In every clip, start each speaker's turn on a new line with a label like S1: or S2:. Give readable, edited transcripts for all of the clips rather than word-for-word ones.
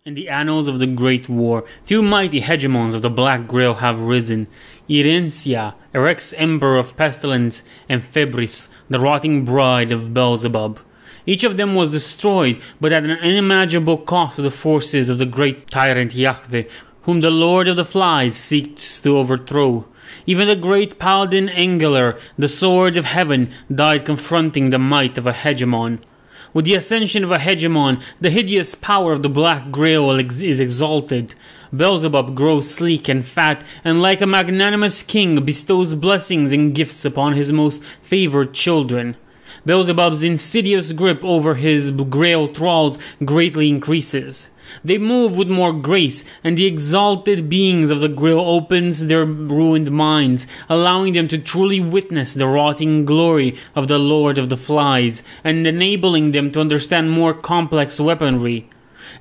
S1: In the annals of the Great War, two mighty hegemons of the Black Grail have risen. Irencia, Erex Emperor of Pestilence, and Febris, the rotting bride of Beelzebub. Each of them was destroyed, but at an unimaginable cost to the forces of the great tyrant Yahweh, whom the Lord of the Flies seeks to overthrow. Even the great paladin Engeler, the Sword of Heaven, died confronting the might of a hegemon. With the ascension of a hegemon, the hideous power of the Black Grail is exalted. Beelzebub grows sleek and fat, and like a magnanimous king bestows blessings and gifts upon his most favored children. Beelzebub's insidious grip over his Grail thralls greatly increases. They move with more grace, and the exalted beings of the Grail opens their ruined minds, allowing them to truly witness the rotting glory of the Lord of the Flies, and enabling them to understand more complex weaponry.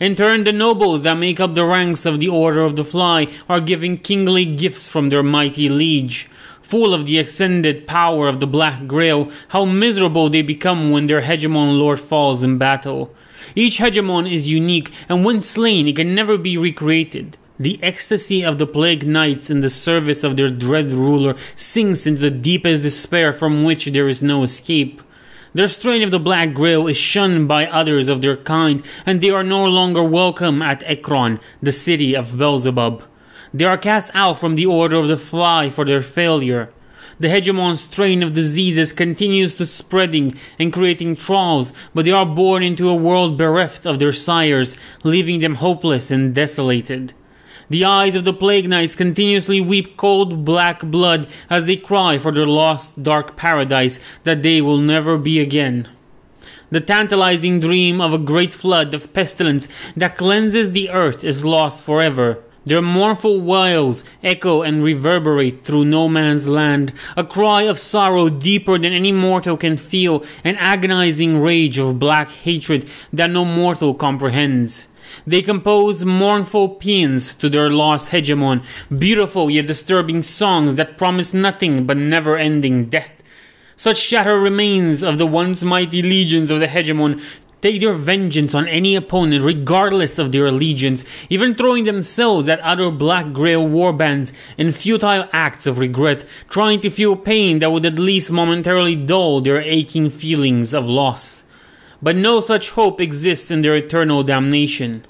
S1: In turn, the nobles that make up the ranks of the Order of the Fly are given kingly gifts from their mighty liege. Full of the extended power of the Black Grail, how miserable they become when their hegemon lord falls in battle. Each hegemon is unique, and when slain, it can never be recreated. The ecstasy of the Plague Knights in the service of their dread ruler sinks into the deepest despair from which there is no escape. Their strain of the Black Grail is shunned by others of their kind, and they are no longer welcome at Ekron, the city of Beelzebub. They are cast out from the Order of the Fly for their failure. The hegemon's strain of diseases continues to spreading and creating thralls, but they are born into a world bereft of their sires, leaving them hopeless and desolated. The eyes of the Plague Knights continuously weep cold black blood as they cry for their lost dark paradise that they will never be again. The tantalizing dream of a great flood of pestilence that cleanses the earth is lost forever. Their mournful wails echo and reverberate through no man's land, a cry of sorrow deeper than any mortal can feel, an agonizing rage of black hatred that no mortal comprehends. They compose mournful paeans to their lost hegemon, beautiful yet disturbing songs that promise nothing but never-ending death. Such shattered remains of the once mighty legions of the hegemon take their vengeance on any opponent regardless of their allegiance, even throwing themselves at other Black Grail warbands in futile acts of regret, trying to feel pain that would at least momentarily dull their aching feelings of loss. But no such hope exists in their eternal damnation.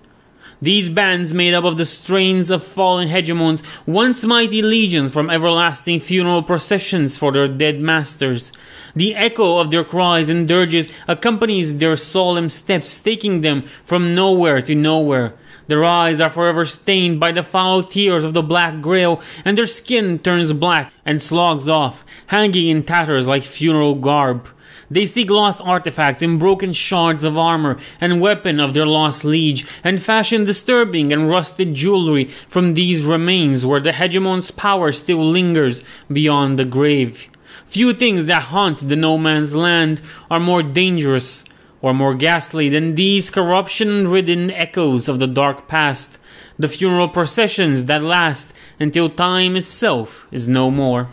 S1: These bands made up of the strains of fallen hegemons, once mighty legions from everlasting funeral processions for their dead masters. The echo of their cries and dirges accompanies their solemn steps, taking them from nowhere to nowhere. Their eyes are forever stained by the foul tears of the Black Grail, and their skin turns black and slogs off, hanging in tatters like funeral garb. They seek lost artifacts in broken shards of armor and weapon of their lost liege, and fashion disturbing and rusted jewelry from these remains where the hegemon's power still lingers beyond the grave. Few things that haunt the no man's land are more dangerous or more ghastly than these corruption-ridden echoes of the dark past, the funeral processions that last until time itself is no more.